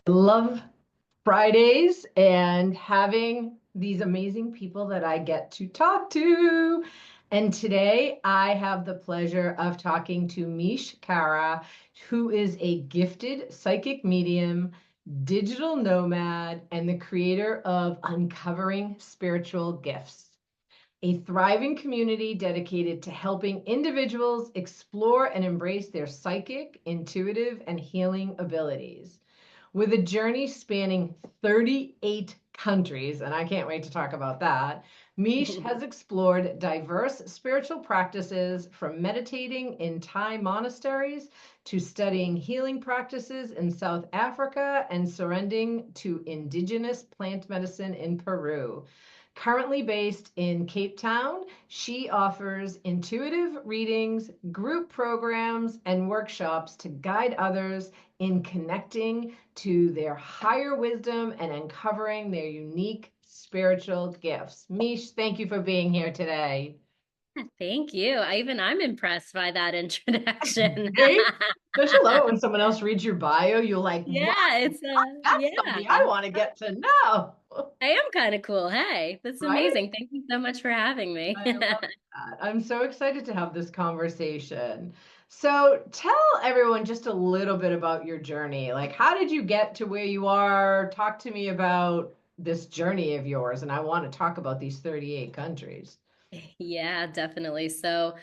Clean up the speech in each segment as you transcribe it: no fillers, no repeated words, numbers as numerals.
Love Fridays and having these amazing people that I get to talk to. And today I have the pleasure of talking to Meesh Carra, who is a gifted psychic medium, digital nomad, and the creator of Uncovering Spiritual Gifts, a thriving community dedicated to helping individuals explore and embrace their psychic, intuitive, and healing abilities. With a journey spanning 38 countries, and I can't wait to talk about that, Mish has explored diverse spiritual practices from meditating in Thai monasteries to studying healing practices in South Africa and surrendering to indigenous plant medicine in Peru. Currently based in Cape Town, she offers intuitive readings, group programs, and workshops to guide others in connecting to their higher wisdom and uncovering their unique spiritual gifts. Mish, thank you for being here today. Thank you. I'm impressed by that introduction. Right? Don't you love it when someone else reads your bio? You're like, wow, Yeah, that's yeah. somebody I want to get to know. I am kind of cool. Hey, that's Right? amazing. Thank you so much for having me. I love that. I'm so excited to have this conversation. So tell everyone just a little bit about your journey. Like, how did you get to where you are? Talk to me about this journey of yours. And I want to talk about these 38 countries. Yeah, definitely. So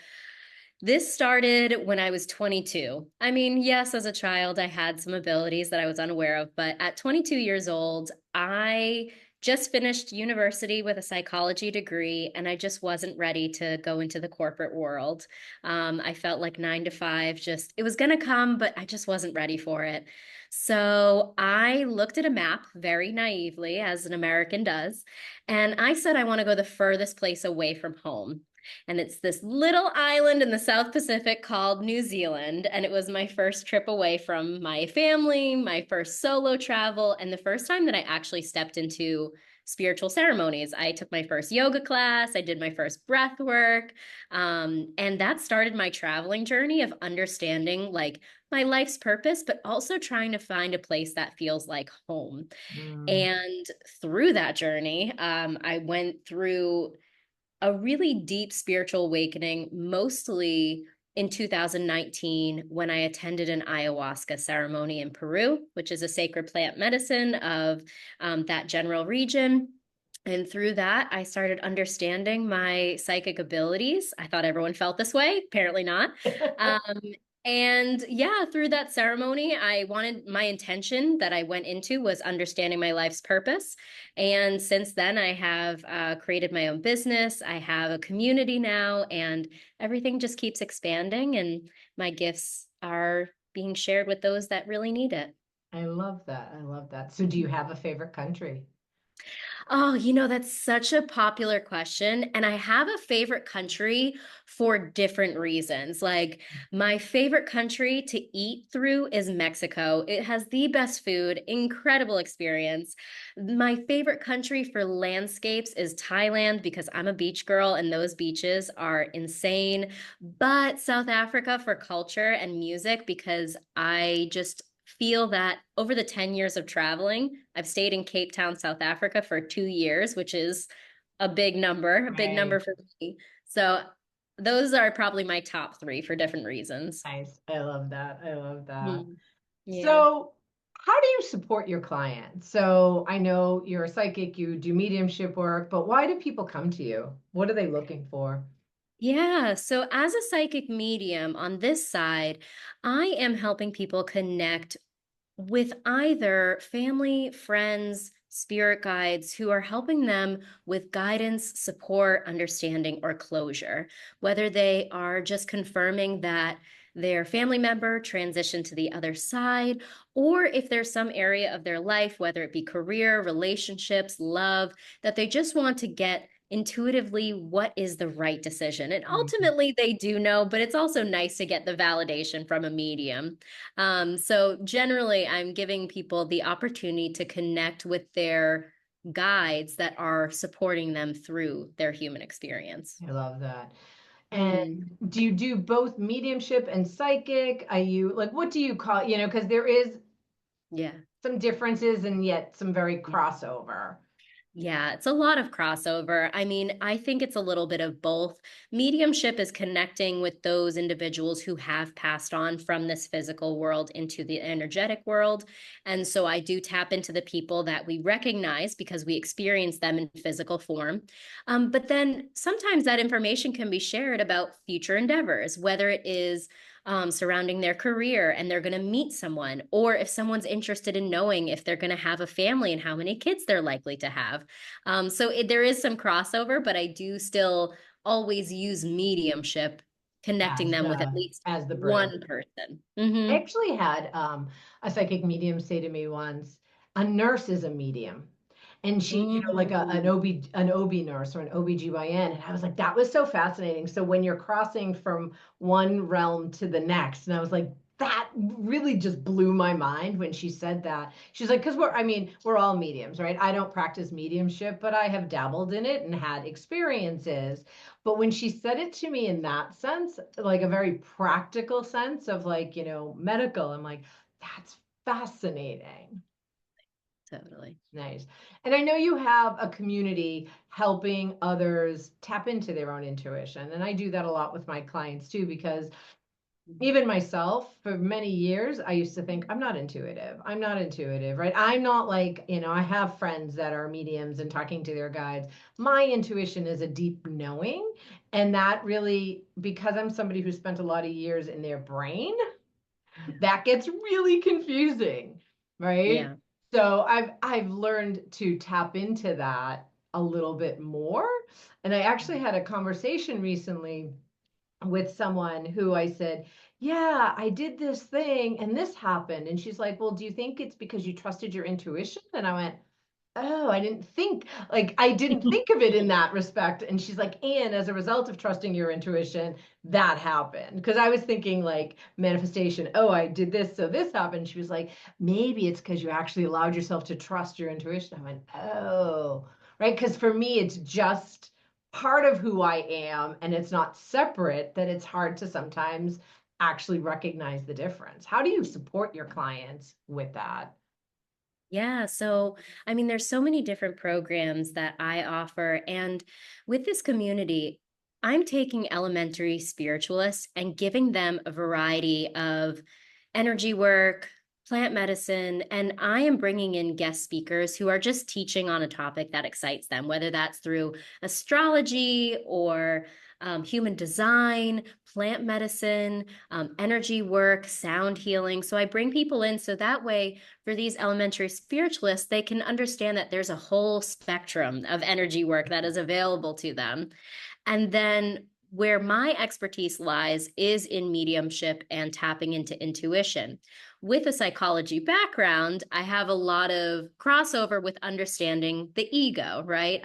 this started when I was 22. I mean, yes, as a child, I had some abilities that I was unaware of, but at 22 years old, I just finished university with a psychology degree, and I just wasn't ready to go into the corporate world. I felt like 9 to 5, it was going to come, but I just wasn't ready for it. So I looked at a map very naively, as an American does, and I said, I want to go the furthest place away from home. And it's this little island in the South Pacific called New Zealand. And it was my first trip away from my family, my first solo travel, and the first time that I actually stepped into spiritual ceremonies. I took my first yoga class, I did my first breath work. And that started my traveling journey of understanding like my life's purpose, but also trying to find a place that feels like home. Mm, And through that journey, I went through a really deep spiritual awakening, mostly in 2019 when I attended an ayahuasca ceremony in Peru, which is a sacred plant medicine of that general region. And through that, I started understanding my psychic abilities. I thought everyone felt this way, apparently not. Um, and yeah, through that ceremony, my intention that I went into was understanding my life's purpose. And since then, I have created my own business. I have a community now, and everything just keeps expanding. And my gifts are being shared with those that really need it. I love that. I love that. So, do you have a favorite country? Oh, that's such a popular question. And I have a favorite country for different reasons. Like, my favorite country to eat through is Mexico. It has the best food, incredible experience. My favorite country for landscapes is Thailand because I'm a beach girl and those beaches are insane. But South Africa for culture and music because I just feel that over the 10 years of traveling, I've stayed in Cape Town, South Africa for 2 years, which is a big number Right. for me. So those are probably my top three for different reasons. Nice. I love that. I love that. Mhm. Yeah. So, how do you support your clients? So, I know you're a psychic, you do mediumship work, but why do people come to you? What are they looking for? Yeah. So, as a psychic medium on this side, I am helping people connect with either family, friends, spirit guides who are helping them with guidance, support, understanding, or closure, whether they are just confirming that their family member transitioned to the other side, or if there's some area of their life, whether it be career, relationships, love, that they just want to get intuitively what is the right decision. And Mhm. ultimately, they do know, but it's also nice to get the validation from a medium. So generally, I'm giving people the opportunity to connect with their guides that are supporting them through their human experience. I love that. And Mm, do you do both mediumship and psychic? Are you like, what do you call, because there is yeah. some differences and yet some very crossover. Yeah, it's a lot of crossover. I mean, I think it's a little bit of both. Mediumship is connecting with those individuals who have passed on from this physical world into the energetic world. And so I do tap into the people that we recognize because we experience them in physical form. But then sometimes that information can be shared about future endeavors, whether it is surrounding their career and they're going to meet someone, or if someone's interested in knowing if they're going to have a family and how many kids they're likely to have. There is some crossover, but I do still always use mediumship, connecting as them with at the least as the bridge. one person. I Mm-hmm. actually had a psychic medium say to me once, a nurse is a medium. And she, like Mm. an OB nurse or an OBGYN. And I was like, that was so fascinating. So when you're crossing from one realm to the next, and I was like, that really just blew my mind when she said that. She's like, because we're all mediums, right? I don't practice mediumship, but I have dabbled in it and had experiences. But when she said it to me in that sense, like a very practical sense of like, medical, I'm like, that's fascinating. Totally. Nice. And I know you have a community helping others tap into their own intuition. And I do that a lot with my clients too, because even myself, for many years, I used to think I'm not intuitive. I'm not intuitive, right? I'm not like, I have friends that are mediums and talking to their guides. My intuition is a deep knowing. And that really, because I'm somebody who spent a lot of years in their brain, that gets really confusing, right? Yeah. So I've learned to tap into that a little bit more. And I actually had a conversation recently with someone who I said, yeah, I did this thing and this happened. And she's like, well, do you think it's because you trusted your intuition? And I went, oh, I didn't think of it in that respect. And she's like, and as a result of trusting your intuition, that happened. Because I was thinking like manifestation, oh, I did this, so this happened. She was like, maybe it's because you actually allowed yourself to trust your intuition. I went, oh, right. Because for me, it's just part of who I am and it's not separate, that it's hard to sometimes actually recognize the difference. How do you support your clients with that? Yeah. So, I mean, there's so many different programs that I offer. And with this community, I'm taking elementary spiritualists and giving them a variety of energy work, plant medicine, and I am bringing in guest speakers who are just teaching on a topic that excites them, whether that's through astrology or human design, plant medicine, energy work, sound healing. So I bring people in so that way, for these elementary spiritualists, they can understand that there's a whole spectrum of energy work that is available to them. And then where my expertise lies is in mediumship and tapping into intuition. With a psychology background, I have a lot of crossover with understanding the ego, right?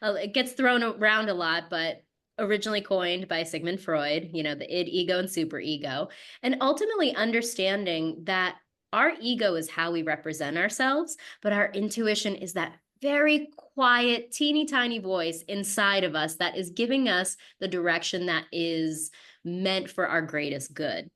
It gets thrown around a lot, but originally coined by Sigmund Freud, the id, ego, and superego, and ultimately understanding that our ego is how we represent ourselves, but our intuition is that very quiet, teeny tiny voice inside of us that is giving us the direction that is meant for our greatest good.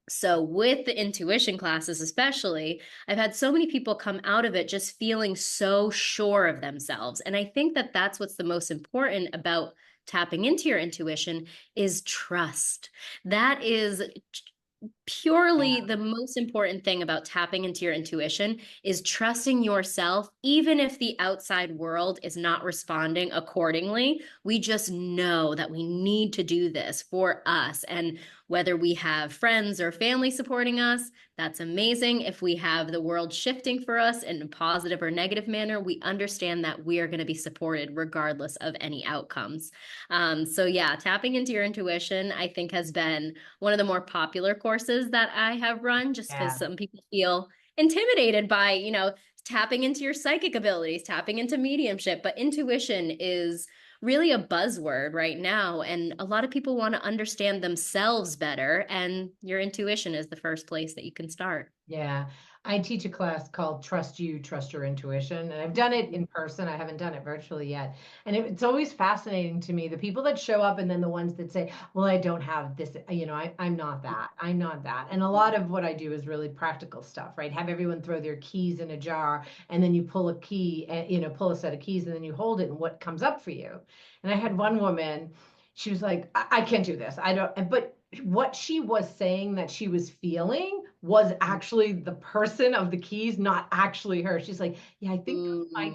So, with the intuition classes, especially, I've had so many people come out of it just feeling so sure of themselves. And I think that that's what's the most important about tapping into your intuition is trust. That is purely the most important thing about tapping into your intuition is trusting yourself, even if the outside world is not responding accordingly. We just know that we need to do this for us. And whether we have friends or family supporting us, that's amazing. If we have the world shifting for us in a positive or negative manner, we understand that we are going to be supported regardless of any outcomes. Yeah, tapping into your intuition, I think, has been one of the more popular courses that I have run, just because Yeah. some people feel intimidated by, tapping into your psychic abilities, tapping into mediumship. But intuition is really a buzzword right now. And a lot of people want to understand themselves better. And your intuition is the first place that you can start. Yeah. I teach a class called Trust You, Trust Your Intuition, and I've done it in Mm. person. I haven't done it virtually yet. And it's always fascinating to me, the people that show up and then the ones that say, well, I don't have this, I'm not that. I'm not that. And a lot of what I do is really practical stuff, right? Have everyone throw their keys in a jar and then you pull a key, pull a set of keys and then you hold it and what comes up for you. And I had one woman, she was like, I can't do this. I don't, but what she was saying that she was feeling was actually the person of the keys, not actually her. She's like, yeah, I think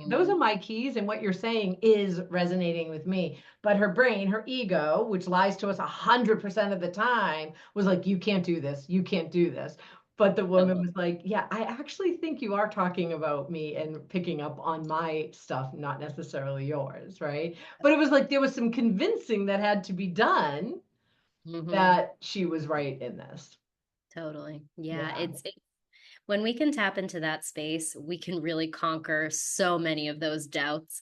those are Mm. my keys, and what you're saying is resonating with me. But her brain, her ego, which lies to us 100% of the time, was like, you can't do this, you can't do this. But the woman Totally. was like, yeah, I actually think you are talking about me and picking up on my stuff, not necessarily yours, right? But it was like there was some convincing that had to be done Hmm. that she was right in this. Totally. Yeah, Yeah. it's when we can tap into that space, we can really conquer so many of those doubts,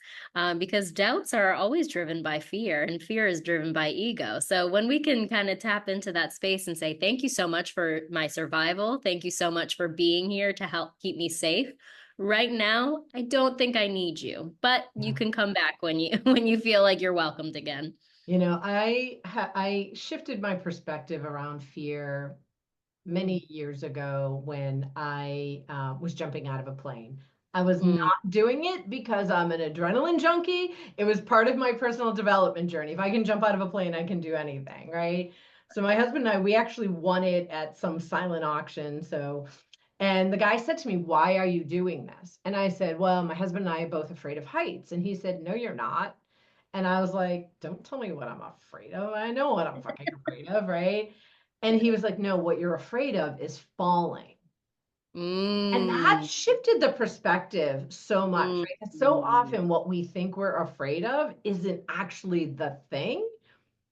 because doubts are always driven by fear, and fear is driven by ego. So when we can kind of tap into that space and say, "Thank you so much for my survival. Thank you so much for being here to help keep me safe. Right now, I don't think I need you, but you Yeah. can come back when you when you feel like you're welcomed again." I shifted my perspective around fear Mm, many years ago when I was jumping out of a plane. I was mm, not doing it because I'm an adrenaline junkie. It was part of my personal development journey. If I can jump out of a plane, I can do anything, right? So my husband and I, we actually won it at some silent auction. And the guy said to me, why are you doing this? And I said, well, my husband and I are both afraid of heights. And he said, no, you're not. And I was like, don't tell me what I'm afraid of. I know what I'm fucking afraid of, right? And he was like, no, what you're afraid of is falling. And that mm, shifted the perspective so much, mm, right? 'Cause so mm. often what we think we're afraid of isn't actually the thing.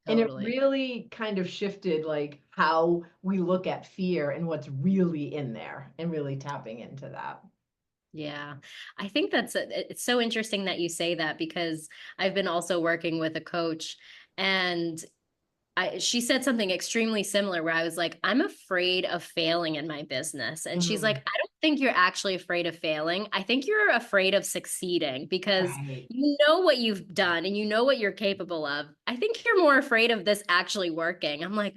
And it Totally. really kind of shifted like how we look at fear and what's really in there and really tapping into that. Yeah. I think it's so interesting that you say that, because I've been also working with a coach, and she said something extremely similar where I was like, I'm afraid of failing in my business. And she's like, Mm, I don't think you're actually afraid of failing. I think you're afraid of succeeding because right. you know what you've done and you know what you're capable of. I think you're more afraid of this actually working. I'm like,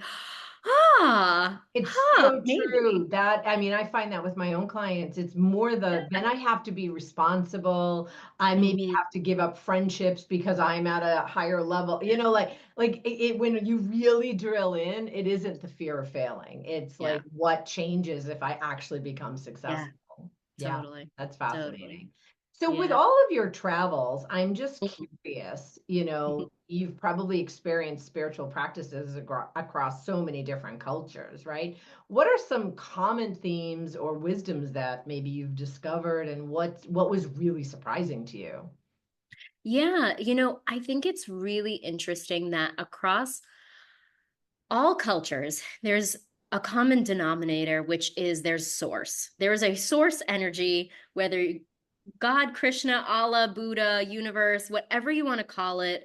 It's so maybe. true that, I mean, I find that with my own clients, it's more then I have to be responsible. I maybe Mhm. have to give up friendships because I'm at a higher level. When you really drill in, it isn't the fear of failing. It's Yeah. like what changes if I actually become Yeah. successful. Yeah, Totally. that's Totally. fascinating. So with Yeah. all of your travels, I'm just Mhm. curious, you've probably experienced spiritual practices across so many different cultures, right? What are some common themes or wisdoms that maybe you've discovered and what was really surprising to you? Yeah, I think it's really interesting that across all cultures, there's a common denominator, which is there's source. There's a source energy, whether God, Krishna, Allah, Buddha, universe, whatever you want to call it.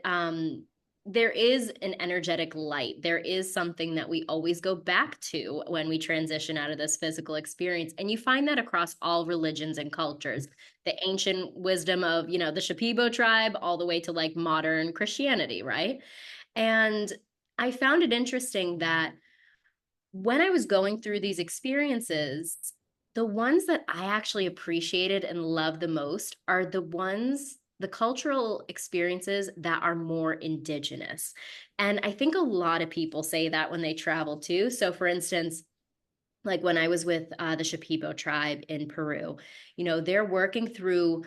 There is an energetic light. There is something that we always go back to when we transition out of this physical experience. And you find that across all religions and cultures. The ancient wisdom of, the Shipibo tribe, all the way to like modern Christianity, right? And I found it interesting that when I was going through these experiences, the ones that I actually appreciated and loved the most are the cultural experiences that are more indigenous. And I think a lot of people say that when they travel too. So, for instance, like when I was with the Shipibo tribe in Peru, they're working through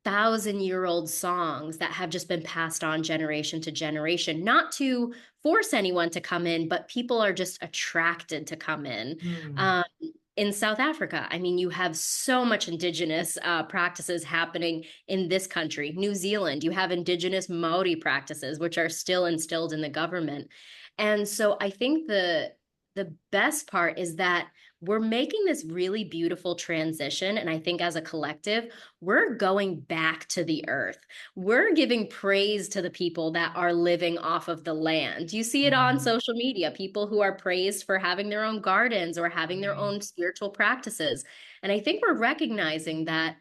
thousand-year-old songs that have just been passed on generation to generation, not to force anyone to come in, but people are just attracted to come in. Hmm. Um, in South Africa, I mean, you have so much indigenous practices happening in this country. New Zealand, you have indigenous Maori practices, which are still instilled in the government. And so I think the best part is that we're making this really beautiful transition. And I think as a collective, we're going back to the earth. We're giving praise to the people that are living off of the land. You see it on Mm, social media, people who are praised for having their own gardens or having their right. own spiritual practices. And I think we're recognizing that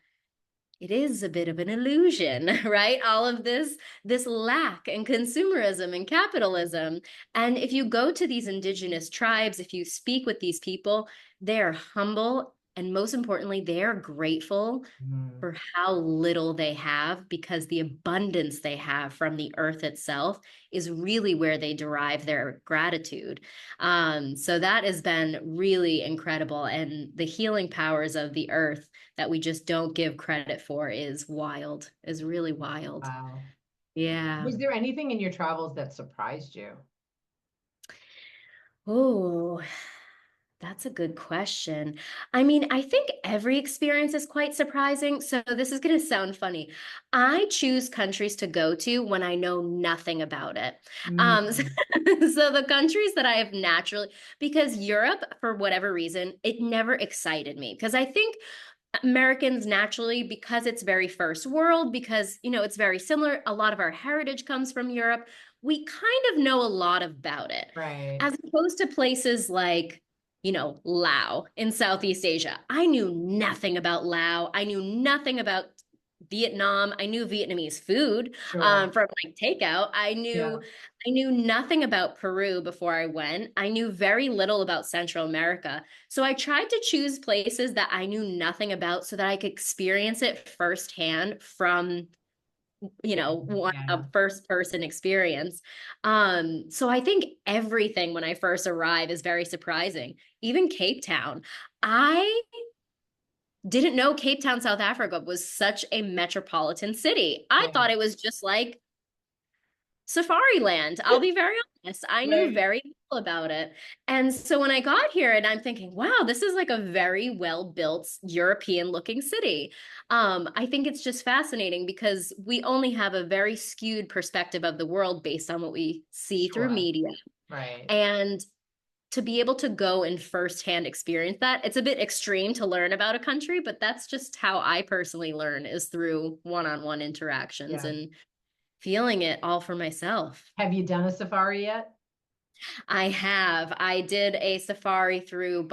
it is a bit of an illusion, right? All of this lack and consumerism and capitalism. And if you go to these indigenous tribes, if you speak with these people, they're humble, and most importantly, they're grateful Mm, for how little they have, because the abundance they have from the earth itself is really where they derive their gratitude. So that has been really incredible. And the healing powers of the earth that we just don't give credit for is wild, is really wild. wow. Yeah. Was there anything in your travels that surprised you? Oh, that's a good question. I mean, I think every experience is quite surprising. So this is going to sound funny. I choose countries to go to when I know nothing about it. So, Mm, so the countries that I have naturally, because Europe, for whatever reason, it never excited me, because I think Americans naturally, because it's very first world, because, it's very similar. A lot of our heritage comes from Europe. We kind of know a lot about it, right. as opposed to places like, Laos in Southeast Asia. I knew nothing about Laos. I knew nothing about Vietnam. I knew Vietnamese food Sure. from like takeout. I Yeah. knew I knew nothing about Peru before I went. I knew very little about Central America. So I tried to choose places that I knew nothing about so that I could experience it firsthand from, Yeah. a first person experience. So I think everything when I first arrive is very surprising. Even Cape Town. I didn't know Cape Town, South Africa was such a metropolitan city. I Yeah. thought it was just like Safari Land. I'll be very honest. I knew Right. very little about it. And so when I got here and I'm thinking, wow, this is like a very well-built European looking city. I think it's just fascinating because we only have a very skewed perspective of the world based on what we see through Sure. media. Right. And to be able to go and firsthand experience that, it's a bit extreme to learn about a country, but that's just how I personally learn, is through one-on-one interactions Yeah. and feeling it all for myself. Have you done a safari yet? I have. I did a safari through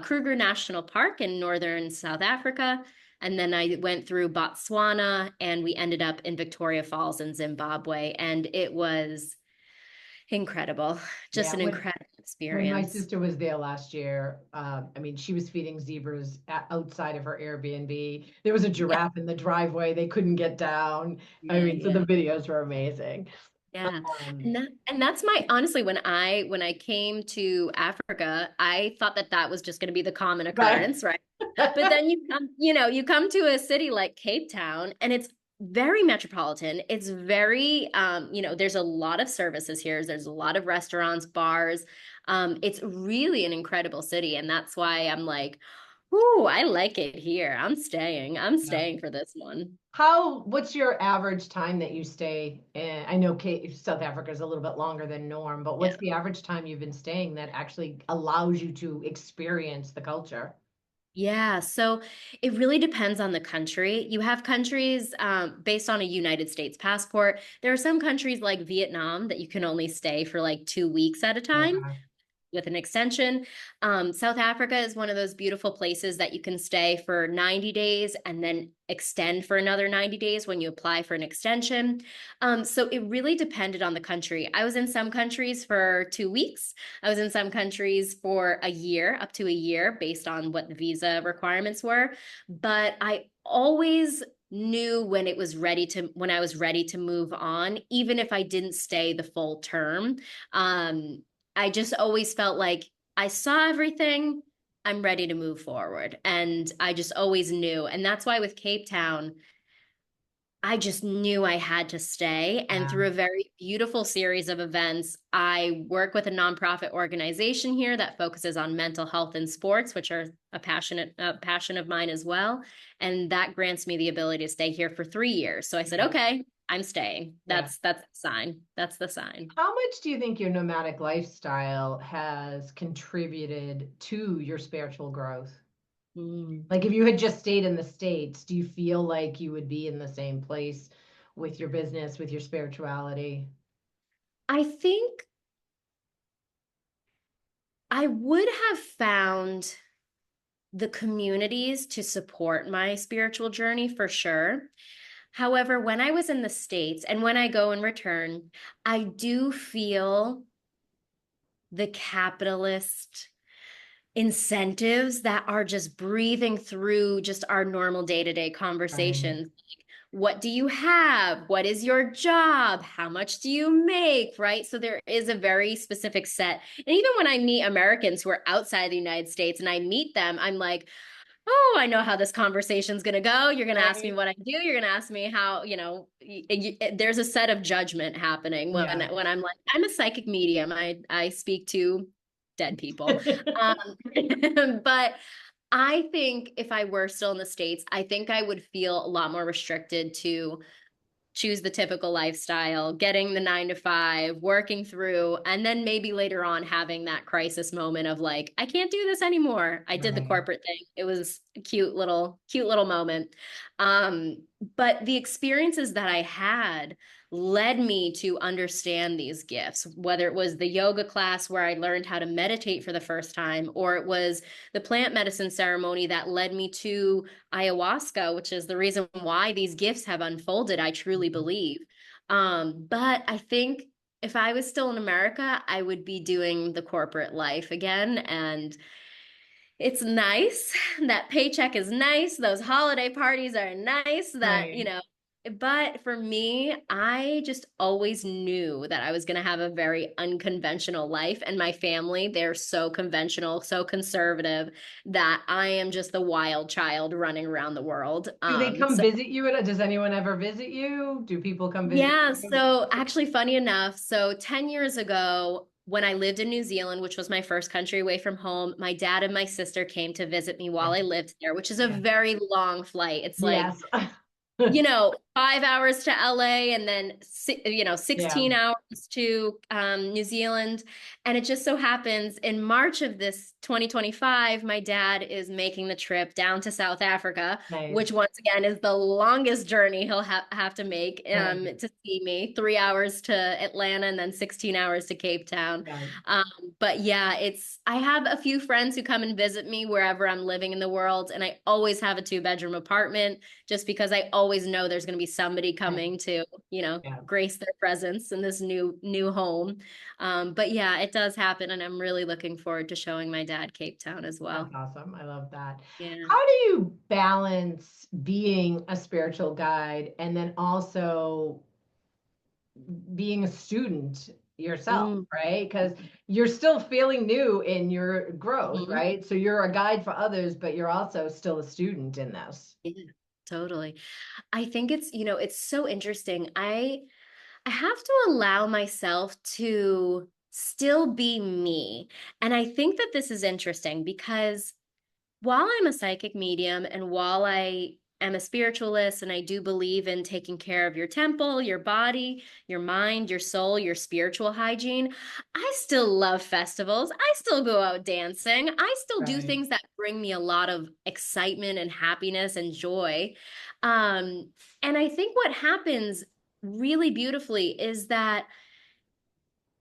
Kruger National Park in northern South Africa. And then I went through Botswana, and we ended up in Victoria Falls in Zimbabwe. And it was incredible. Just Yeah. an incredible When my experience. sister was there last year, I mean, she was feeding zebras outside of her Airbnb. There was a Yeah, giraffe in the driveway. They couldn't get down. I yeah, mean, so the yeah. videos were amazing. Yeah. Um, And that's my, honestly, when I came to Africa, I thought that that was just going to be the common right. occurrence, right? But then you come to a city like Cape Town, and it's very metropolitan. It's very there's a lot of services here. There's a lot of restaurants, bars. It's really an incredible city, and that's why I'm like, "Ooh, I like it here. I'm staying. I'm Yeah. staying for this one." What's your average time that you stay in? I know South Africa is a little bit longer than norm, but Yeah. what's the average time you've been staying that actually allows you to experience the culture? Yeah, so it really depends on the country. You have countries based on a United States passport. There are some countries like Vietnam that you can only stay for like 2 weeks at a time Okay. with an extension. South Africa is one of those beautiful places that you can stay for 90 days and then extend for another 90 days when you apply for an extension. So it really depended on the country. I was in some countries for 2 weeks. I was in some countries for a year, up to a year, based on what the visa requirements were. But I always knew when I was ready to move on, even if I didn't stay the full term. Um, I just always felt like I saw everything. I'm ready to move forward. And I just always knew. And that's why with Cape Town, I just knew I had to stay. And Yeah. through a very beautiful series of events, I work with a nonprofit organization here that focuses on mental health and sports, which are a passion of mine as well. And that grants me the ability to stay here for 3 years. So I said, Yeah. okay, I'm staying. Yeah. That's the sign. That's the sign. How much do you think your nomadic lifestyle has contributed to your spiritual growth? Mm. Like if you had just stayed in the States, do you feel like you would be in the same place with your business, with your spirituality? I think I would have found the communities to support my spiritual journey for sure. However, when I was in the States and when I go and return, I do feel the capitalist incentives that are just breathing through just our normal day-to-day Right. conversations. What do you have? What is your job? How much do you make? Right. So there is a very specific set. And even when I meet Americans who are outside the United States and I meet them, I'm like, oh, I know how this conversation's going to go. You're going to ask me Right. what I do. You're going to ask me how, there's a set of judgment happening Yeah. when I'm like, I'm a psychic medium. I speak to dead people. But I think if I were still in the States, I think I would feel a lot more restricted to choose the typical lifestyle, getting the 9 to 5, working through, and then maybe later on having that crisis moment of like, I can't do this anymore. I did the Right. corporate thing. It was a cute little moment. But the experiences that I had led me to understand these gifts, whether it was the yoga class where I learned how to meditate for the first time, or it was the plant medicine ceremony that led me to ayahuasca, which is the reason why these gifts have unfolded, I truly believe. But I think if I was still in America, I would be doing the corporate life again. And it's nice. That paycheck is nice. Those holiday parties are nice. Right. But for me, I just always knew that I was going to have a very unconventional life. And my family, they're so conventional, so conservative that I am just the wild child running around the world. Do they come So visit you? Does anyone ever visit you? Do people come visit yeah, you? so actually, funny enough, so 10 years ago, when I lived in New Zealand, which was my first country away from home, my dad and my sister came to visit me while Yeah. I lived there, which is a Yeah. very long flight. It's like Yes. 5 hours to LA and then, Yeah. 16 hours to New Zealand. And it just so happens in March of this 2025, my dad is making the trip down to South Africa, which Nice. once again is the longest journey he'll have to make Right. to see me. 3 hours to Atlanta and then 16 hours to Cape Town. Yeah. Um, but yeah, I have a few friends who come and visit me wherever I'm living in the world. And I always have a 2 bedroom apartment just because I always know there's going to be somebody Right. coming to, Yeah. grace their presence in this new home. But yeah, it does happen, and I'm really looking forward to showing my dad Cape Town as That's well. awesome. I love that. Yeah. How do you balance being a spiritual guide and then also being a student yourself, Mm. right? Because you're still feeling new in your growth, Mhm. right? So you're a guide for others, but you're also still a student in this. Yeah, totally. I think it's so interesting. I have to allow myself to still be me. And I think that this is interesting because while I'm a psychic medium and while I am a spiritualist and I do believe in taking care of your temple, your body, your mind, your soul, your spiritual hygiene, I still love festivals. I still go out dancing. I still do Right. things that bring me a lot of excitement and happiness and joy. Um, and I think what happens really beautifully is that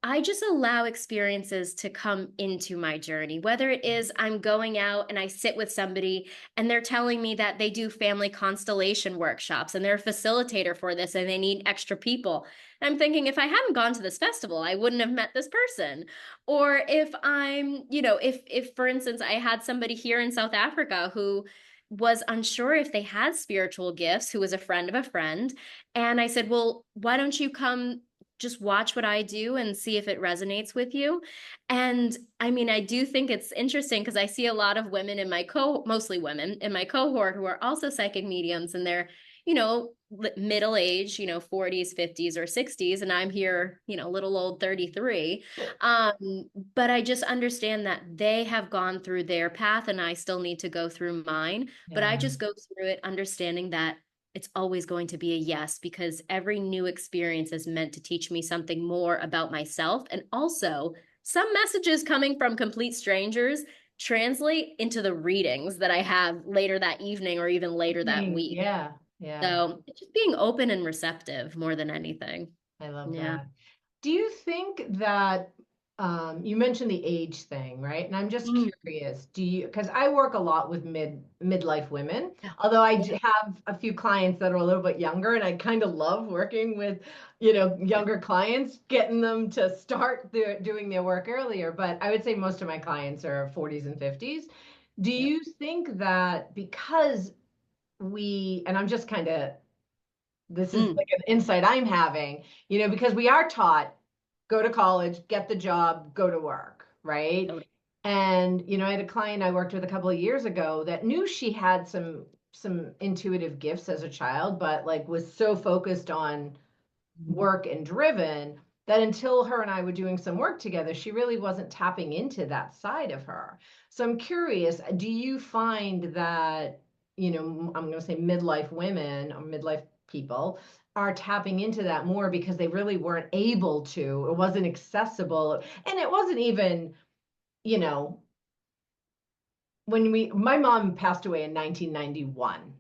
I just allow experiences to come into my journey, whether it is I'm going out and I sit with somebody and they're telling me that they do family constellation workshops and they're a facilitator for this and they need extra people. And I'm thinking, if I hadn't gone to this festival, I wouldn't have met this person. Or if if for instance, I had somebody here in South Africa who was unsure if they had spiritual gifts, who was a friend of a friend. And I said, well, why don't you come just watch what I do and see if it resonates with you. And I mean, I do think it's interesting because I see a lot of women in mostly women in my cohort who are also psychic mediums and they're, middle age, 40s, 50s, or 60s. And I'm here, little old 33. But I just understand that they have gone through their path and I still need to go through mine. But I Yeah. just go through it understanding that it's always going to be a yes, because every new experience is meant to teach me something more about myself. And also, some messages coming from complete strangers translate into the readings that I have later that evening or even later that week. Yeah, yeah, So it's just being open and receptive more than anything. I love Yeah. that. Do you think that you mentioned the age thing, right? And I'm just Mm, curious, do you, because I work a lot with midlife women, yeah. although I Yeah. have a few clients that are a little bit younger, and I kind of love working with, younger clients, getting them to start doing their work earlier. But I would say most of my clients are 40s and 50s. Do Yeah. you think that because and I'm just kind of, this is Mm, like an insight I'm having, because we are taught go to college, get the job, go to work, right? totally. And I had a client I worked with a couple of years ago that knew she had some intuitive gifts as a child, but like was so focused on work and driven that until her and I were doing some work together, she really wasn't tapping into that side of her. So I'm curious, do you find that, I'm going to say midlife women or midlife people are tapping into that more because they really weren't able to, it wasn't accessible, and it wasn't even, you know, my mom passed away in 1991.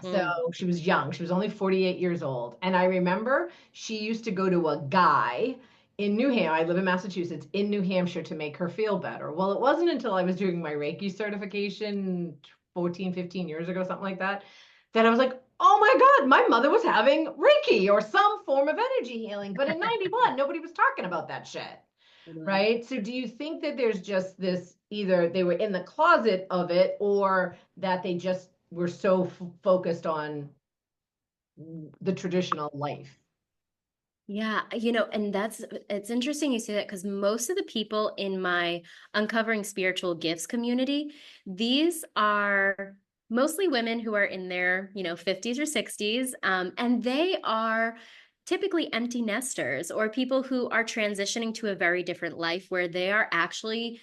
So Mm, she was young. She was only 48 years old. And I remember she used to go to a guy in New Hampshire. I live in Massachusetts, in New Hampshire, to make her feel better. Well, it wasn't until I was doing my Reiki certification 14, 15 years ago, something like that, that I was like, oh my God, my mother was having Reiki or some form of energy healing. But in 91, nobody was talking about that shit. totally. Right? So do you think that there's just this, either they were in the closet of it or that they just were so focused on the traditional life? Yeah, and it's interesting you say that, because most of the people in my Uncovering Spiritual Gifts community, these are mostly women who are in their, 50s or 60s, and they are typically empty nesters or people who are transitioning to a very different life where they are actually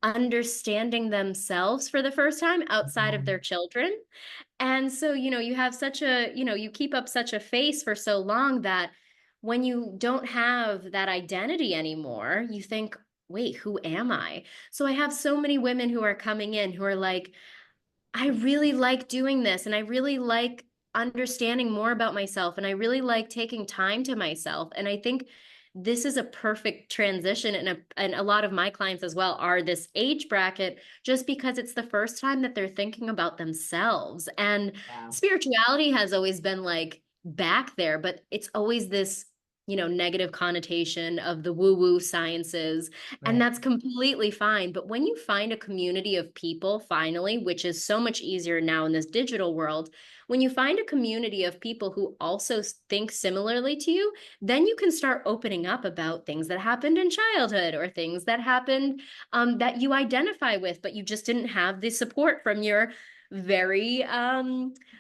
understanding themselves for the first time outside of their children. And so, you have you keep up such a face for so long that when you don't have that identity anymore, you think, wait, who am I? So I have so many women who are coming in who are like, I really like doing this and I really like understanding more about myself and I really like taking time to myself. And I think this is a perfect transition, and a lot of my clients as well are this age bracket just because it's the first time that they're thinking about themselves. And Yeah, spirituality has always been like back there, but it's always this negative connotation of the woo woo sciences, and right. that's completely fine. But when you find a community of people, finally, which is so much easier now in this digital world, when you find a community of people who also think similarly to you, then you can start opening up about things that happened in childhood or things that happened that you identify with, but you just didn't have the support from your very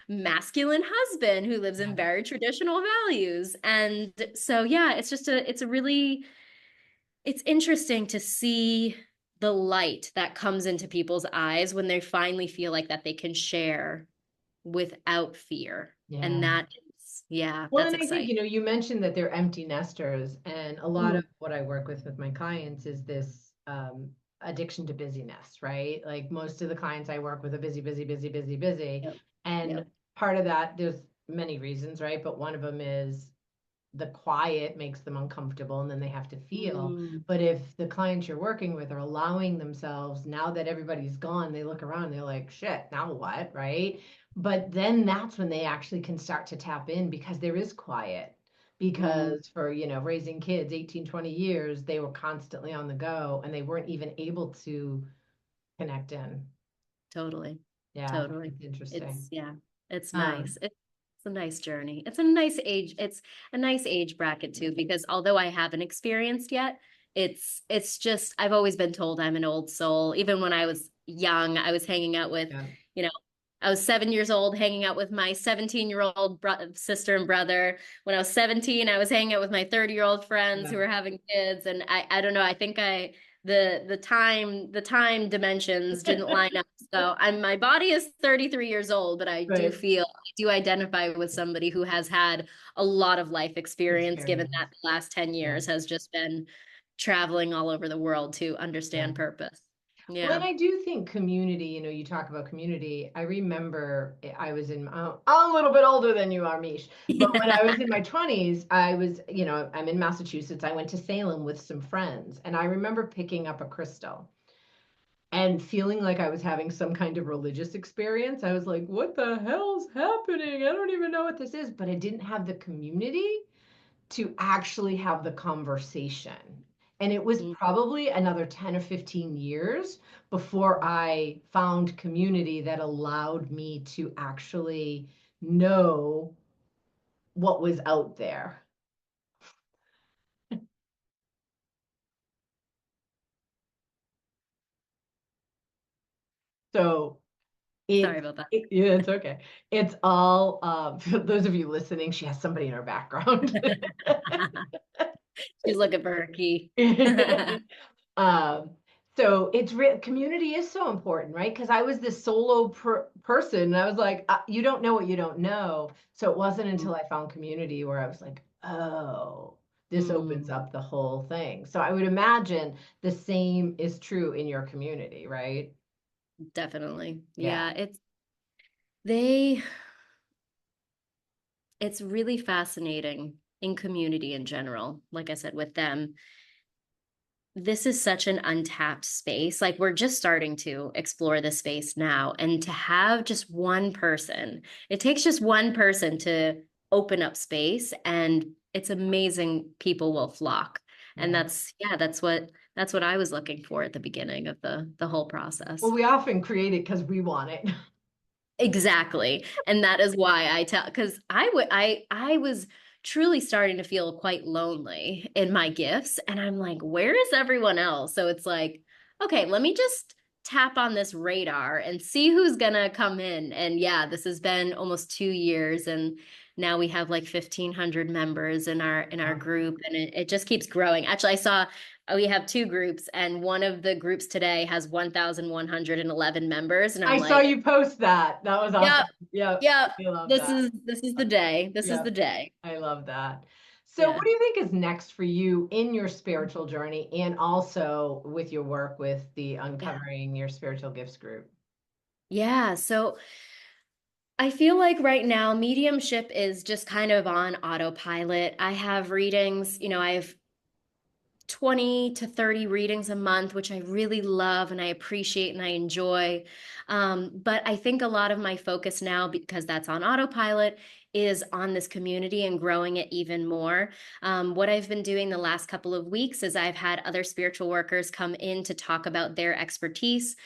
masculine husband who lives Yeah. in very traditional values. And so, yeah, it's a really, it's interesting to see the light that comes into people's eyes when they finally feel like that they can share without fear. And Yeah. that is, yeah, Well, that's and I think, exciting. you mentioned that they're empty nesters, and a lot Mm, of what I work with my clients is this addiction to busyness, right? Like most of the clients I work with are busy, busy, busy, busy, busy. yep, And yep. part of that, there's many reasons, right? But one of them is the quiet makes them uncomfortable and then they have to feel. Mm, But if the clients you're working with are allowing themselves, now that everybody's gone, they look around, they're like, shit, now what? Right. But then that's when they actually can start to tap in because there is quiet. mm, Because for, raising kids 18, 20 years, they were constantly on the go and they weren't even able to connect in. totally, Yeah, totally. it's interesting. It's, yeah, it's Um, nice. It's a nice journey. It's a nice age. It's a nice age bracket too, because although I haven't experienced yet, it's just I've always been told I'm an old soul. Even when I was young, I was hanging out with, yeah, you know, I was 7 years old hanging out with my 17-year-old sister and brother. When I was 17, I was hanging out with my 30-year-old friends yeah, who were having kids. And I don't know, I think the time dimensions didn't line up. So my body is 33 years old, but Right. I do identify with somebody who has had a lot of life experience, given Experience. that the last 10 Yeah. years has just been traveling all over the world to Yeah. understand purpose. Well, and Yeah. I do think community, you talk about community. I remember I was I'm a little bit older than you are, Mish, but when I was in my 20s, I'm in Massachusetts. I went to Salem with some friends, and I remember picking up a crystal and feeling like I was having some kind of religious experience. I was like, what the hell's happening? I don't even know what this is, but I didn't have the community to actually have the conversation. And it was Mm, probably another 10 or 15 years before I found community that allowed me to actually know what was out there. So sorry it's, about that. yeah, it's okay. It's all, for those of you listening, she has somebody in her background. She's looking for her key. Um, so it's real community is so important, right? Because I was this solo person, and I was like, you don't know what you don't know. So it wasn't until I found community where I was like, oh, this opens Mm, up the whole thing. So I would imagine the same is true in your community, right? definitely. Yeah. Yeah, they it's really fascinating in community in general. Like I said, with them, this is such an untapped space. Like we're just starting to explore this space now. And to have just one person, it takes just one person to open up space, and it's amazing people will flock. And Yeah. yeah, that's what I was looking for at the beginning of the whole Well, process. we often create it because we want it. Exactly. And that is why I tell, because I was truly starting to feel quite lonely in my gifts. And I'm like, where is everyone else? So it's like, okay, let me just tap on this radar and see who's gonna come in. And yeah, this has been almost 2 years, and now we have like 1,500 members in our Wow. group, and it just keeps growing. Actually, I saw we have two groups, and one of the groups today has 1,111 members, and I'm I saw like, you post that. That was yep, awesome. Yep. yep. I love This that. is this is the day. This is the Yep. day. I love that. So, Yeah. what do you think is next for you in your spiritual journey and also with your work with the Yeah. Uncovering Your Spiritual Gifts group? Yeah. So I feel like right now mediumship is just kind of on autopilot. I have readings, I have 20 to 30 readings a month, which I really love and I appreciate and I enjoy. But I think a lot of my focus now, because that's on autopilot, is on this community and growing it even more. What I've been doing the last couple of weeks is I've had other spiritual workers come in to talk about their expertise.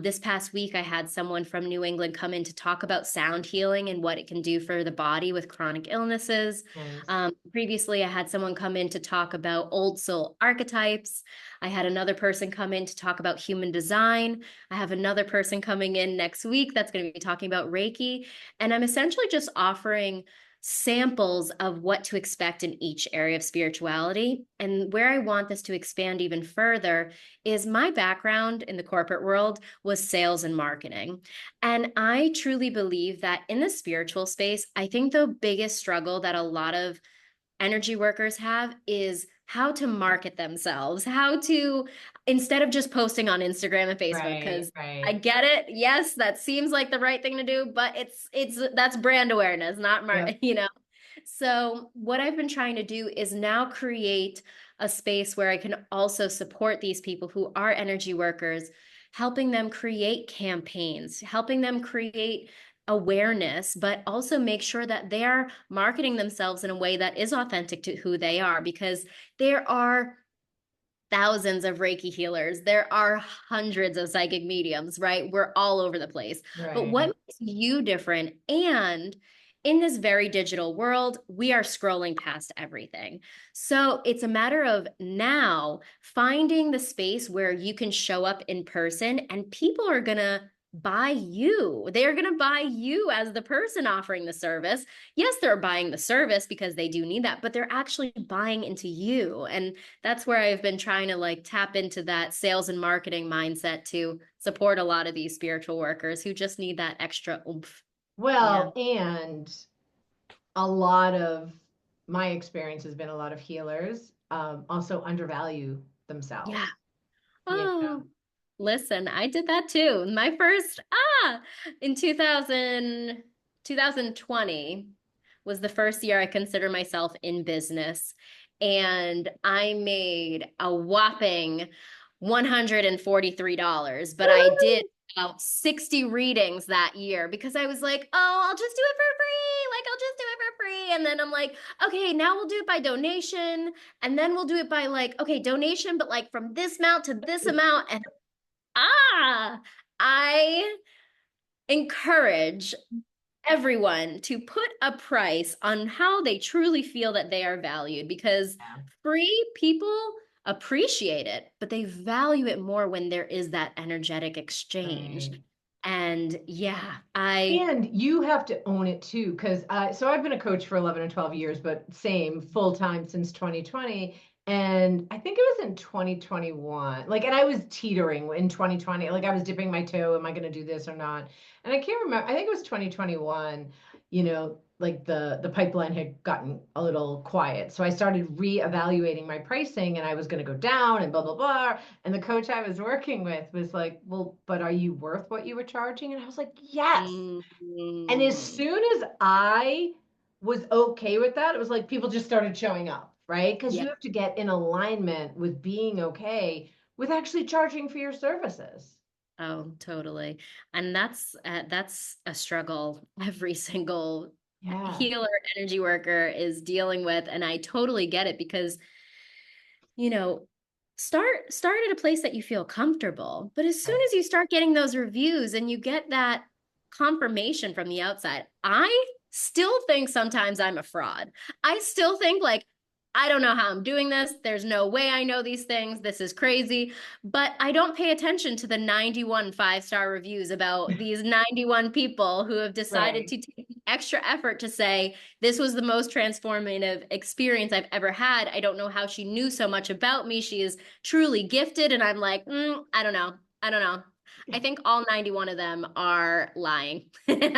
This past week, I had someone from New England come in to talk about sound healing and what it can do for the body with chronic illnesses. Nice. Previously, I had someone come in to talk about old soul archetypes. I had another person come in to talk about human design. I have another person coming in next week that's going to be talking about Reiki. And I'm essentially just offering samples of what to expect in each area of spirituality. And where I want this to expand even further is my background in the corporate world was sales and marketing. And I truly believe that in the spiritual space, I think the biggest struggle that a lot of energy workers have is how to market themselves, how to, instead of just posting on Instagram and Facebook, Right, because I right. get it. Yes, that seems like the right thing to do, but it's that's brand awareness, not Yep. So what I've been trying to do is now create a space where I can also support these people who are energy workers, helping them create campaigns, helping them create awareness, but also make sure that they are marketing themselves in a way that is authentic to who they are, because there are thousands of Reiki healers. There are hundreds of psychic mediums, right? We're all over the place. But what Right. makes you different? And in this very digital world, we are scrolling past everything. So it's a matter of now finding the space where you can show up in person and people are going to buy you. They're going to buy you as the person offering the service. Yes, they're buying the service because they do need that, but they're actually buying into you. And that's where I've been trying to like tap into that sales and marketing mindset to support a lot of these spiritual workers who just need that extra oomph. Yeah. Well, and a lot of my experience has been a lot of healers also undervalue Yeah. themselves. You know, Oh, listen, I did that too. My first, in 2020 was the first year I consider myself in business. And I made a whopping $143, but I did about 60 readings that year because I was like, oh, I'll just do it for free. Like, I'll just do it for free. And then I'm like, okay, now we'll do it by donation. And then we'll do it by like, okay, donation, but like from this amount to this amount. And ah, I encourage everyone to put a price on how they truly feel that they are valued because yeah, free people appreciate it, but they value it more when there is that energetic exchange. right. And yeah, I, And you have to own it too, because so I've been a coach for 11 or 12 years, but same full time since 2020. And I think it was in 2021. Like, and I was teetering in 2020. Like, I was dipping my toe. Am I going to do this or not? And I can't remember. I think it was 2021. Like the pipeline had gotten a little quiet. So I started reevaluating my pricing, and I was going to go down and blah blah blah. And the coach I was working with was like, well, but are you worth what you were charging? And I was like, yes. And as mm, soon as I was okay with that, it was like people just started showing up, right? Because yeah. you have to get in alignment with being okay with actually charging for your services. Oh, totally. And that's a struggle every single Yeah. healer, energy worker is dealing with. And I totally get it because, you know, start at a place that you feel comfortable. But as soon Right. as you start getting those reviews and you get that confirmation from the outside, I still think sometimes I'm a fraud. I still think like I don't know how I'm doing this. There's no way I know these things. This is crazy. But I don't pay attention to the 91 five-star reviews about these 91 people who have decided Right. to take the extra effort to say, this was the most transformative experience I've ever had. I don't know how she knew so much about me. She is truly gifted. And I'm like, I don't know. I don't know. I think all 91 of them are lying. I think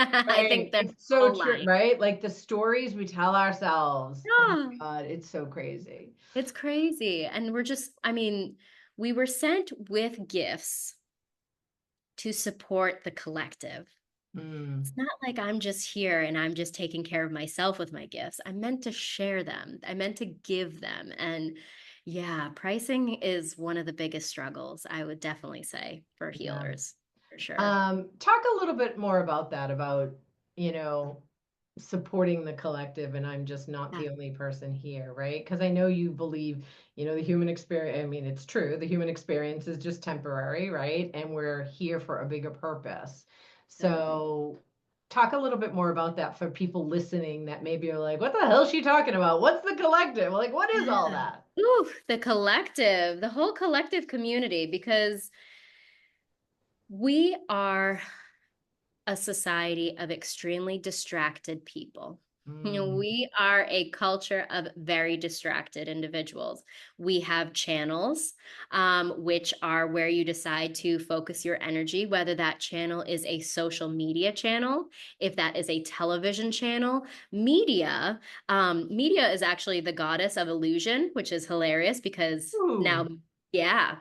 Right. they're It's so all true, lying. right? Like the stories we tell ourselves. Oh my Yeah. God, it's so crazy. It's crazy. And we're just, I mean, we were sent with gifts to support the collective. It's Mm, not like I'm just here and I'm just taking care of myself with my gifts. I'm meant to share them. I meant to give them. And yeah, pricing is one of the biggest struggles, I would definitely say, for yeah. healers, for sure. Talk a little bit more about that, about, you know, supporting the collective, and I'm just not Yeah, the only person here, right? Because I know you believe, the human experience, I mean, it's true, the human experience is just temporary, right? And we're here for a bigger purpose. totally. So talk a little bit more about that for people listening that maybe are like, what the hell is she talking about? What's the collective? Like, what is all Yeah. that? Ooh, the collective, the whole collective community, because we are a society of extremely distracted people. Mm, We are a culture of very distracted individuals. We have channels, which are where you decide to focus your energy, whether that channel is a social media channel, if that is a television channel. Media is actually the goddess of illusion, which is hilarious because ooh, now, yeah.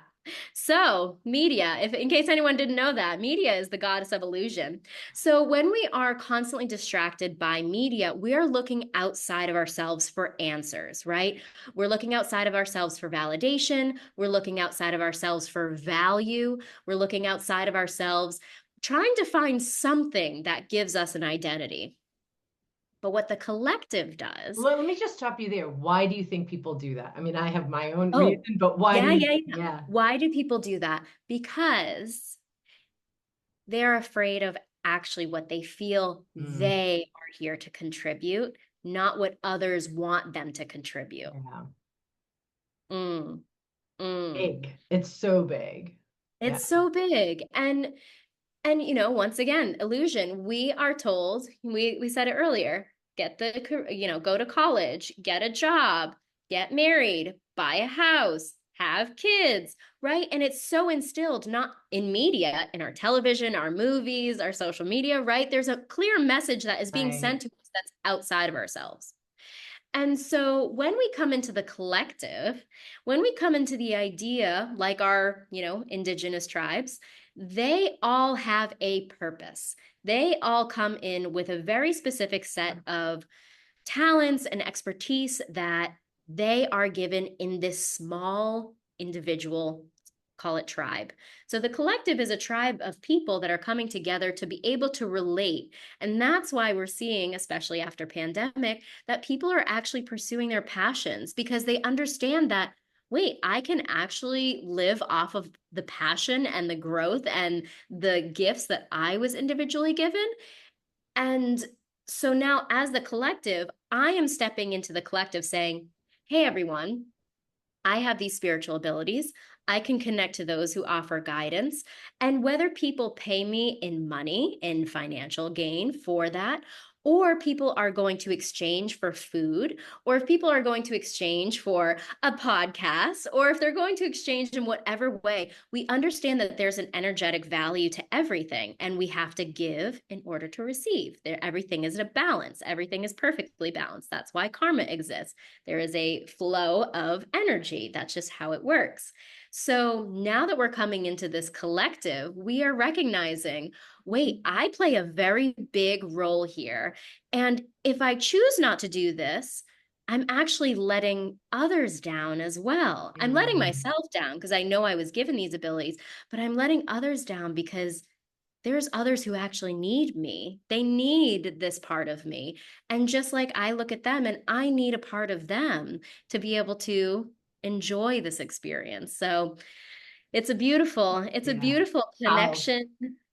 So, media, if in case anyone didn't know that, media is the goddess of illusion. So, when we are constantly distracted by media, we are looking outside of ourselves for answers, right? We're looking outside of ourselves for validation. We're looking outside of ourselves for value. We're looking outside of ourselves, trying to find something that gives us an identity. But what the collective does, let me just stop you there. Why do you think people do that? I mean, I have my own oh, reason, but why do yeah, you, yeah, yeah. yeah. Why do people do that? Because they're afraid of actually what they feel Mm, they are here to contribute, not what others want them to contribute. yeah. Mm, mm. Big. It's so big. Yeah. It's so big. And And, once again, illusion. We are told, we said it earlier, go to college, get a job, get married, buy a house, have kids, right? And it's so instilled, not in media, in our television, our movies, our social media, right? There's a clear message that is being Right. sent to us that's outside of ourselves. And so when we come into the collective, when we come into the idea, like our, indigenous tribes, they all have a purpose. They all come in with a very specific set of talents and expertise that they are given in this small individual, call it tribe. So the collective is a tribe of people that are coming together to be able to relate. And that's why we're seeing, especially after pandemic, that people are actually pursuing their passions because they understand that, wait, I can actually live off of the passion and the growth and the gifts that I was individually given. And so now, as the collective, I am stepping into the collective saying, hey, everyone, I have these spiritual abilities. I can connect to those who offer guidance. And whether people pay me in money, in financial gain for that, or people are going to exchange for food, or if people are going to exchange for a podcast, or if they're going to exchange in whatever way, we understand that there's an energetic value to everything, and we have to give in order to receive. Everything is a balance. Everything is perfectly balanced. That's why karma exists. There is a flow of energy. That's just how it works. So now that we're coming into this collective, we are recognizing, wait, I play a very big role here. And if I choose not to do this, I'm actually letting others down as well. I'm letting Mm. myself down because I know I was given these abilities, but I'm letting others down because there's others who actually need me. They need this part of me. And just like I look at them and I need a part of them to be able to enjoy this experience. So it's a Yeah. beautiful Wow. connection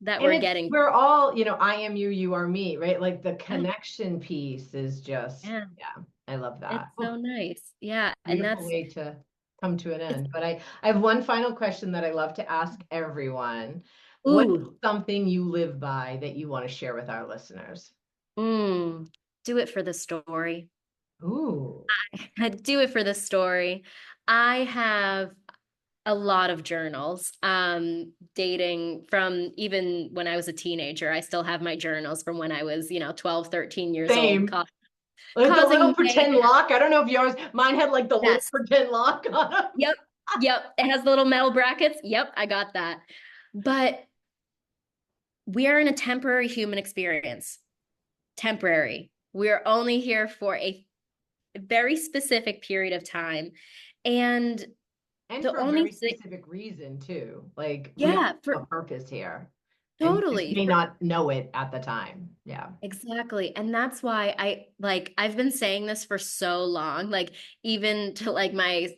that And we're it's, getting. we're all, I am you, you are me, right? Like the Yeah, connection piece is just, yeah, yeah, I love it's that. so Oh, nice. Yeah. And beautiful that's way to come to an it's end. But I have one final question that I love to ask everyone. What is ooh, something you live by that you want to share with our listeners? mm, do it for the story. Ooh, Do it for the story. I have a lot of journals, dating from even when I was a teenager. I still have my journals from when I was, 12, 13 years old, same. Like the little causing pretend mayhem. lock. I don't know if yours, mine had like the little Yes. pretend lock on them. Yep. Yep. It has little metal brackets. Yep. I got that. But we are in a temporary human experience. Temporary. We are only here for a very specific period of time. And And the for a only very thing, specific reason too. Like we all yeah, have for a purpose here. And you just totally. may not know it at the time. Yeah. Exactly. And that's why I've been saying this for so long, like even to like my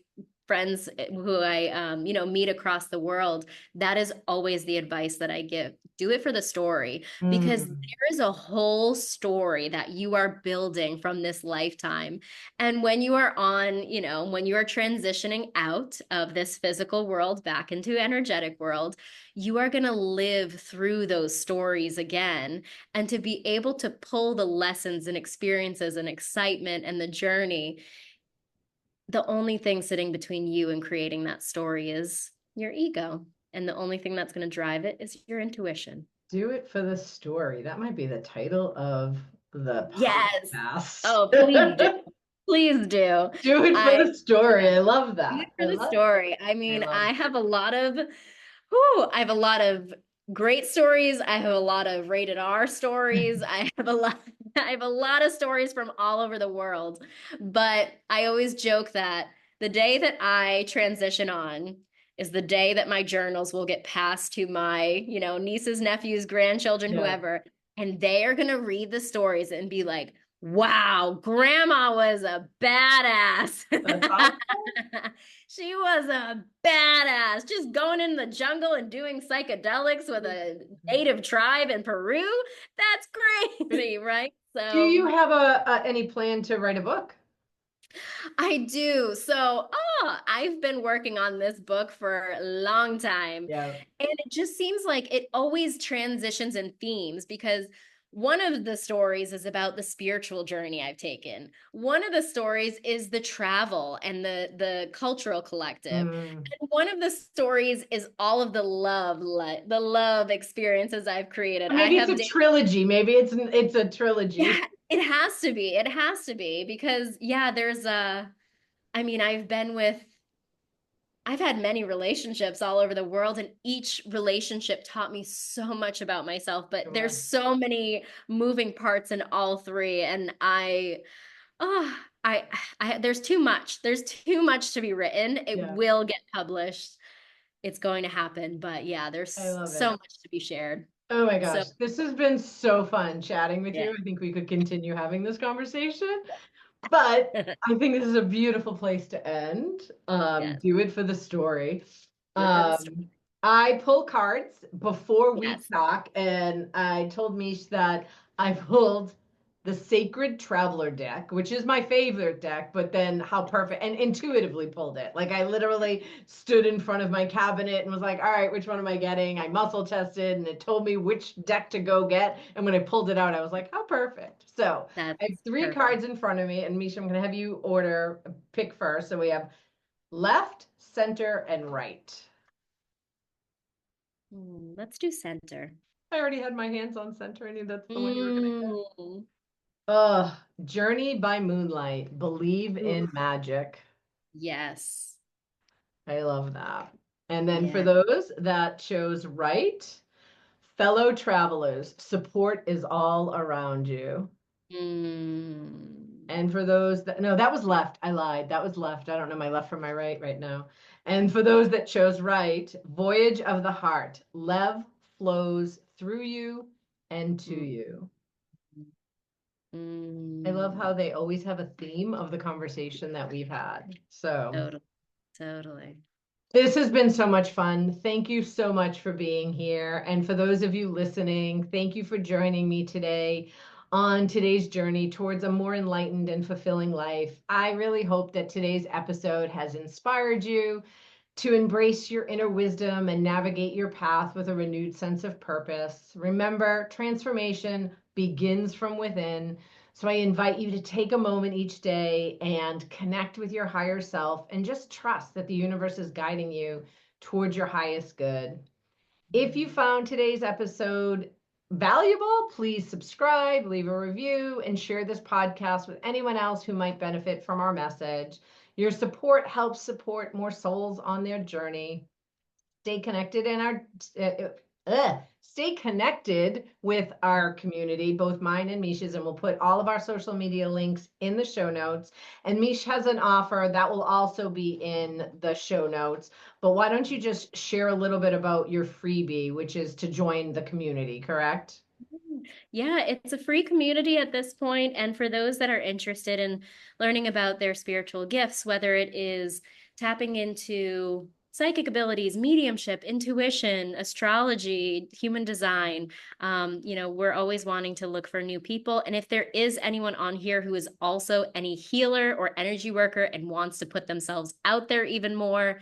friends who I meet across the world, that is always the advice that I give. Do it for the story because Mm. there is a whole story that you are building from this lifetime. And when you are on, when you are transitioning out of this physical world back into energetic world, you are going to live through those stories again and to be able to pull the lessons and experiences and excitement and the journey. The only thing sitting between you and creating that story is your ego. And the only thing that's going to drive it is your intuition. Do it for the story. That might be the title of the Yes. podcast. Oh, please do. Please do. Do it for I, the story. yeah, I love do it that. for the story. I mean, I I have a lot of great stories. I have a lot of rated R stories. I have a lot of stories from all over the world. But I always joke that the day that I transition on is the day that my journals will get passed to my, nieces, nephews, grandchildren, yeah. whoever, and they are going to read the stories and be like, wow, grandma was a badass. That's awesome. She was a badass, just going in the jungle and doing psychedelics with a native tribe in Peru. That's crazy, right? Do So, you have any plan to write a book? I do. So, I've been working on this book for a long time. Yeah. And it just seems like it always transitions in themes because one of the stories is about the spiritual journey I've taken. One of the stories is the travel and the cultural collective. Mm. And one of the stories is all of the the love experiences I've created. I Maybe it's have a trilogy. Maybe it's a trilogy. yeah, it has to be. It has to be because yeah, there's a I mean, I've had many relationships all over the world, and each relationship taught me so much about myself. But there's Sure. so many moving parts in all three, and oh, there's too much. There's too much to be written. It Yeah, will get published. It's going to happen. But yeah, I there's love so it. much to be shared. Oh my So gosh, this has been so fun chatting with yeah, you. I think we could continue having this conversation, but I think this is a beautiful place to end. yes, Do it for the story. do it for the story. Um, I pull cards before we Yes, talk, and I told Mish that I pulled the Sacred Traveler deck, which is my favorite deck, but then how perfect and intuitively pulled it. Like I literally stood in front of my cabinet and was like, all right, which one am I getting? I muscle tested and it told me which deck to go get. And when I pulled it out, I was like, how perfect. So I have that's three perfect. cards in front of me, and Misha, I'm going to have you pick first. So we have left, center, and right. Let's do center. I already had my hands on center. I knew that's the one you were going to get. Mm. Ugh, Journey by Moonlight. Believe Ooh, in magic. yes. I love that. And then for Yeah. those that chose right, fellow travelers, support is all around you. Mm. And for those that, no, that was left. I lied. That was left. I don't know my left from my right now. And for those that chose right, Voyage of the Heart. Love flows through you and to Mm. you. I love Mm. how they always have a theme of the conversation that we've had. So Totally. Totally. this has been so much fun. Thank you so much for being here. And for those of you listening, thank you for joining me today on today's journey towards a more enlightened and fulfilling life. I really hope that today's episode has inspired you to embrace your inner wisdom and navigate your path with a renewed sense of purpose. Remember, transformation begins from within. So I invite you to take a moment each day and connect with your higher self and just trust that the universe is guiding you towards your highest good. If you found today's episode valuable, please subscribe, leave a review, and share this podcast with anyone else who might benefit from our message. Your support helps support more souls on their journey. Stay connected in our stay connected with our community, both mine and Misha's, and we'll put all of our social media links in the show notes. And Mish has an offer that will also be in the show notes. But why don't you just share a little bit about your freebie, which is to join the community, correct? Yeah, it's a free community at this point, and for those that are interested in learning about their spiritual gifts, whether it is tapping into psychic abilities, mediumship, intuition, astrology, human design, we're always wanting to look for new people. And if there is anyone on here who is also any healer or energy worker and wants to put themselves out there even more,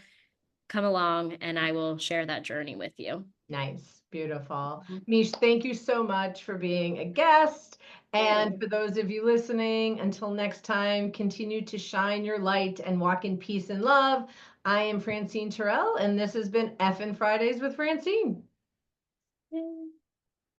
come along and I will share that journey with you. Nice, beautiful. Mish, thank you so much for being a guest. And You. for those of you listening, until next time, continue to shine your light and walk in peace and love. I am Francine Terrell, and this has been Effin' Fridays with Francine.